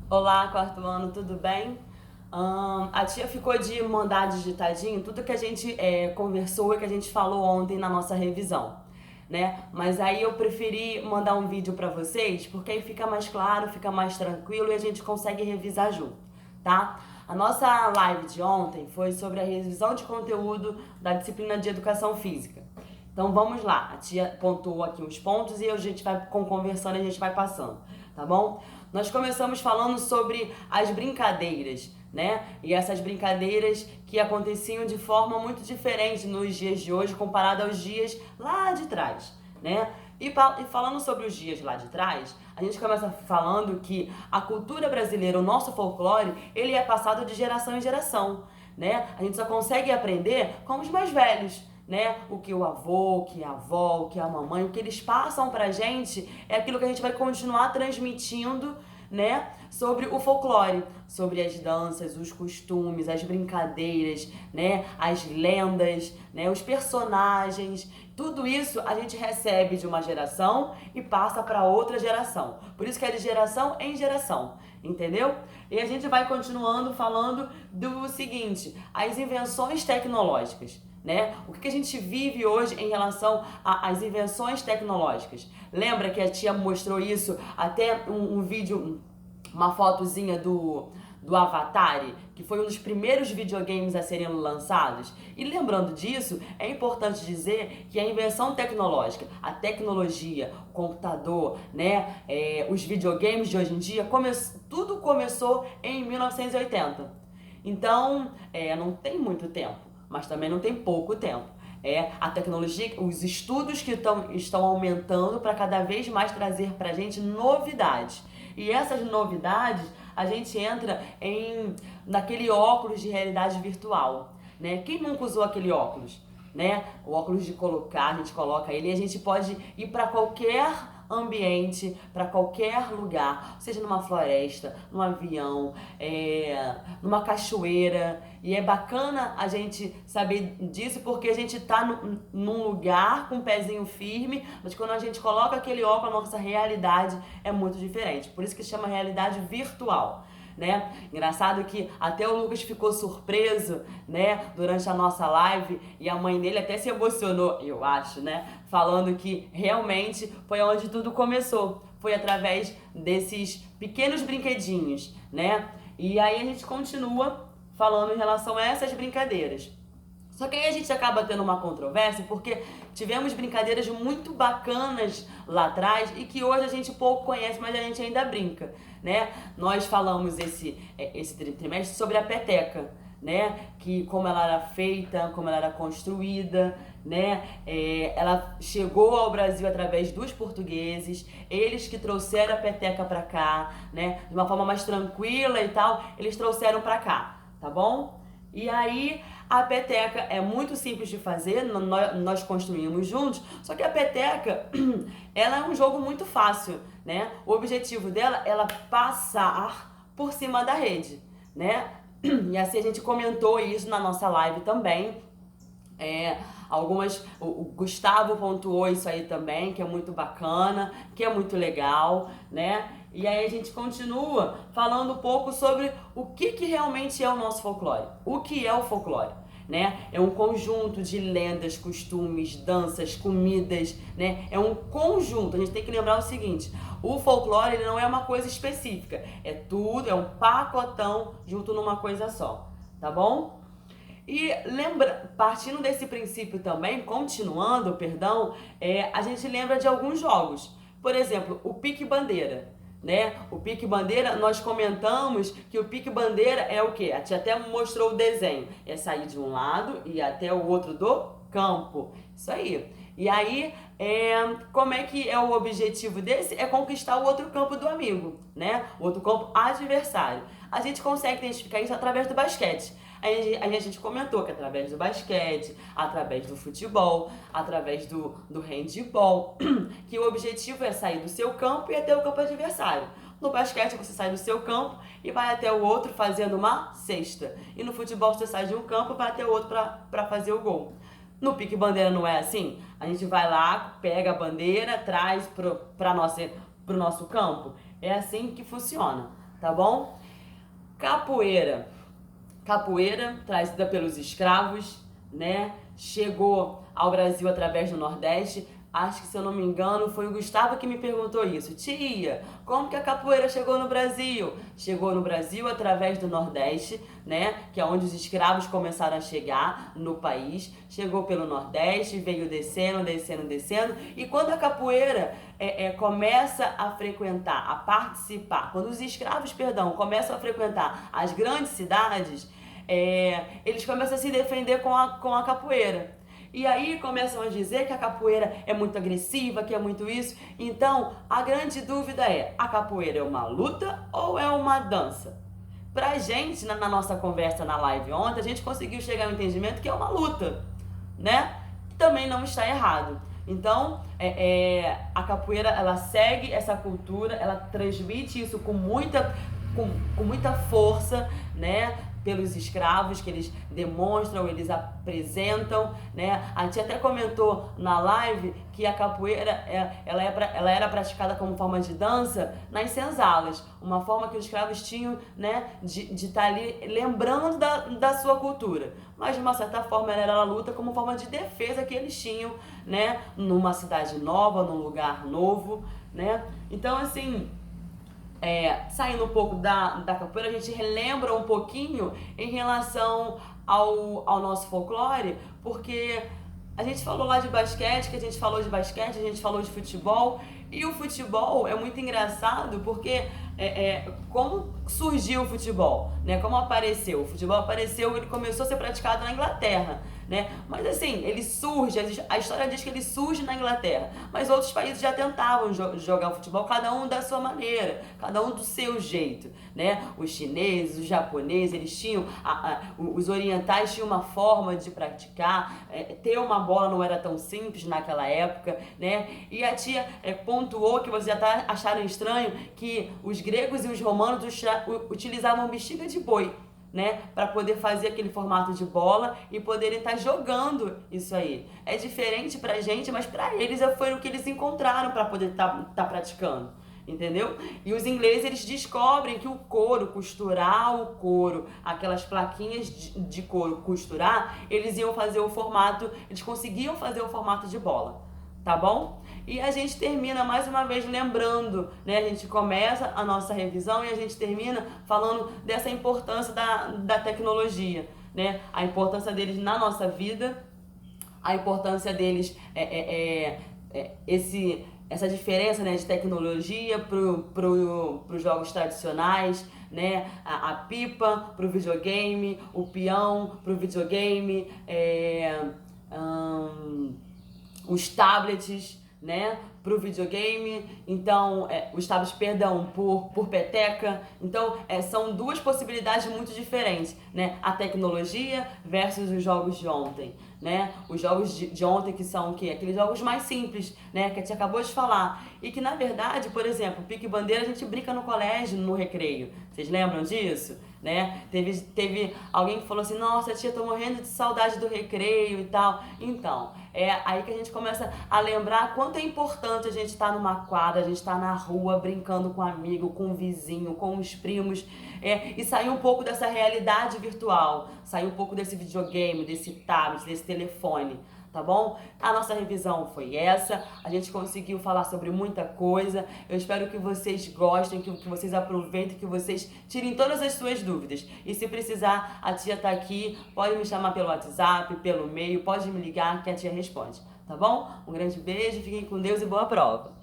Olá, quarto ano, tudo bem? A tia ficou de mandar digitadinho tudo que a gente conversou e que a gente falou ontem na nossa revisão, né? Mas aí eu preferi mandar um vídeo pra vocês porque aí fica mais claro, fica mais tranquilo e a gente consegue revisar junto, tá? A nossa live de ontem foi sobre a revisão de conteúdo da disciplina de educação física. Então vamos lá, a tia pontuou aqui os pontos e a gente vai conversando e a gente vai passando, tá bom? Nós começamos falando sobre as brincadeiras, né? E essas brincadeiras que aconteciam de forma muito diferente nos dias de hoje comparado aos dias lá de trás, né? E falando sobre os dias lá de trás, a gente começa falando que a cultura brasileira, o nosso folclore, ele é passado de geração em geração, né? A gente só consegue aprender com os mais velhos, né? O que o avô, o que a avó, o que a mamãe, o que eles passam pra gente é aquilo que a gente vai continuar transmitindo, né? Sobre o folclore, sobre as danças, os costumes, as brincadeiras, né? As lendas, né? Os personagens, tudo isso a gente recebe de uma geração e passa para outra geração. Por isso que é de geração em geração, entendeu? E a gente vai continuando falando do seguinte: as invenções tecnológicas. Né? O que a gente vive hoje em relação às invenções tecnológicas? Lembra que a tia mostrou isso, até um vídeo, uma fotozinha do Avatar, que foi um dos primeiros videogames a serem lançados? E lembrando disso, é importante dizer que a invenção tecnológica, a tecnologia, o computador, né, os videogames de hoje em dia, tudo começou em 1980. Então, não tem muito tempo, mas também não tem pouco tempo. A tecnologia, os estudos que estão aumentando para cada vez mais trazer para a gente novidades. E essas novidades, a gente entra naquele óculos de realidade virtual, né? Quem nunca usou aquele óculos, né? O óculos de colocar, a gente coloca ele e a gente pode ir para qualquer ambiente, para qualquer lugar, seja numa floresta, num avião, numa cachoeira. E é bacana a gente saber disso porque a gente tá num lugar com o pezinho firme, mas quando a gente coloca aquele óculos, a nossa realidade é muito diferente. Por isso que se chama realidade virtual. Né? Engraçado que até o Lucas ficou surpreso, né, durante a nossa live, e a mãe dele até se emocionou, eu acho, né, falando que realmente foi onde tudo começou, foi através desses pequenos brinquedinhos, né? E aí a gente continua falando em relação a essas brincadeiras. Só que aí a gente acaba tendo uma controvérsia porque tivemos brincadeiras muito bacanas lá atrás e que hoje a gente pouco conhece, mas a gente ainda brinca, né? Nós falamos esse trimestre sobre a peteca, né? Que como ela era feita, como ela era construída, né? Ela chegou ao Brasil através dos portugueses, eles que trouxeram a peteca pra cá, né? De uma forma mais tranquila e tal, eles trouxeram pra cá, tá bom? E aí a peteca é muito simples de fazer, nós construímos juntos, só que a peteca, ela é um jogo muito fácil, né? O objetivo dela é ela passar por cima da rede, né? E assim a gente comentou isso na nossa live também. O Gustavo pontuou isso aí também, que é muito bacana, que é muito legal, né? E aí a gente continua falando um pouco sobre o que realmente é o nosso folclore. O que é o folclore? Né? É um conjunto de lendas, costumes, danças, comidas, né? É um conjunto. A gente tem que lembrar o seguinte: o folclore ele não é uma coisa específica, é tudo, é um pacotão junto numa coisa só, tá bom? E lembra, partindo desse princípio também, continuando, perdão, a gente lembra de alguns jogos. Por exemplo, o pique-bandeira, né? O pique-bandeira, nós comentamos que o pique-bandeira é o quê? A tia até mostrou o desenho. É sair de um lado e até o outro do campo. Isso aí. E aí, como é que é o objetivo desse? É conquistar o outro campo do amigo, né? O outro campo adversário. A gente consegue identificar isso através do basquete. A gente comentou que através do basquete, através do futebol, através do handball, que o objetivo é sair do seu campo e até o campo adversário. No basquete você sai do seu campo e vai até o outro fazendo uma cesta. E no futebol você sai de um campo e vai até o outro para fazer o gol. No pique-bandeira não é assim? A gente vai lá, pega a bandeira, traz pro nosso campo. É assim que funciona, tá bom? Capoeira. Capoeira, trazida pelos escravos, né? Chegou ao Brasil através do Nordeste. Acho que, se eu não me engano, foi o Gustavo que me perguntou isso. Tia, como que a capoeira chegou no Brasil? Chegou no Brasil através do Nordeste, né? Que é onde os escravos começaram a chegar no país. Chegou pelo Nordeste, veio descendo, descendo, descendo. E quando a capoeira começa a frequentar, a participar, quando os escravos, perdão, começam a frequentar as grandes cidades, eles começam a se defender com a capoeira. E aí começam a dizer que a capoeira é muito agressiva, que é muito isso. Então, a grande dúvida é, a capoeira é uma luta ou é uma dança? Pra gente, na nossa conversa na live ontem, a gente conseguiu chegar ao entendimento que é uma luta, né? Também não está errado. Então, a capoeira, ela segue essa cultura, ela transmite isso com muita força, né? Pelos escravos, que eles demonstram, eles apresentam, né? A tia até comentou na live que a capoeira ela era praticada como forma de dança nas senzalas, uma forma que os escravos tinham, né, de estar ali lembrando da sua cultura. Mas, de uma certa forma, ela era a luta como forma de defesa que eles tinham, né, numa cidade nova, num lugar novo, né? Então, assim, saindo um pouco da capoeira, a gente relembra um pouquinho em relação ao nosso folclore, porque a gente falou lá de basquete, a gente falou de futebol, e o futebol é muito engraçado porque como surgiu o futebol, né? Como apareceu? O futebol apareceu, ele começou a ser praticado na Inglaterra, né? Mas assim, ele surge, a história diz que ele surge na Inglaterra, mas outros países já tentavam jogar o futebol, cada um da sua maneira, cada um do seu jeito, né? Os chineses, os japoneses, eles tinham, os orientais tinham uma forma de praticar, ter uma bola não era tão simples naquela época, né? E a tia pontuou que vocês já acharam estranho que os gregos e os romanos utilizavam bexiga de boi, né, para poder fazer aquele formato de bola e poderem estar jogando isso aí. É diferente pra gente, mas pra eles foi o que eles encontraram para poder tá praticando, entendeu? E os ingleses, eles descobrem que o couro, costurar o couro, aquelas plaquinhas de couro, costurar, eles iam fazer o formato, eles conseguiam fazer o formato de bola, tá bom? E a gente termina mais uma vez lembrando, né? A gente começa a nossa revisão e a gente termina falando dessa importância da tecnologia, né? A importância deles na nossa vida, a importância deles essa diferença, né, de tecnologia pros jogos tradicionais, né? A pipa pro videogame, o peão pro videogame, os tablets, né, pro videogame, então, os tablets, perdão, por peteca. Então, são duas possibilidades muito diferentes, né? A tecnologia versus os jogos de ontem, né? Os jogos de ontem, que são o quê? Aqueles jogos mais simples, né? Que a gente acabou de falar. E que, na verdade, por exemplo, pique-bandeira a gente brinca no colégio, no recreio. Vocês lembram disso? Né? Teve alguém que falou assim, nossa tia, tô morrendo de saudade do recreio e tal. Então, é aí que a gente começa a lembrar quanto é importante a gente estar numa quadra, a gente estar na rua brincando com um amigo, com um vizinho, com os primos, e sair um pouco dessa realidade virtual, sair um pouco desse videogame, desse tablet, desse telefone. Tá bom? A nossa revisão foi essa, a gente conseguiu falar sobre muita coisa, eu espero que vocês gostem, que vocês aproveitem, que vocês tirem todas as suas dúvidas. E se precisar, a tia tá aqui, pode me chamar pelo WhatsApp, pelo e-mail, pode me ligar que a tia responde, tá bom? Um grande beijo, fiquem com Deus e boa prova!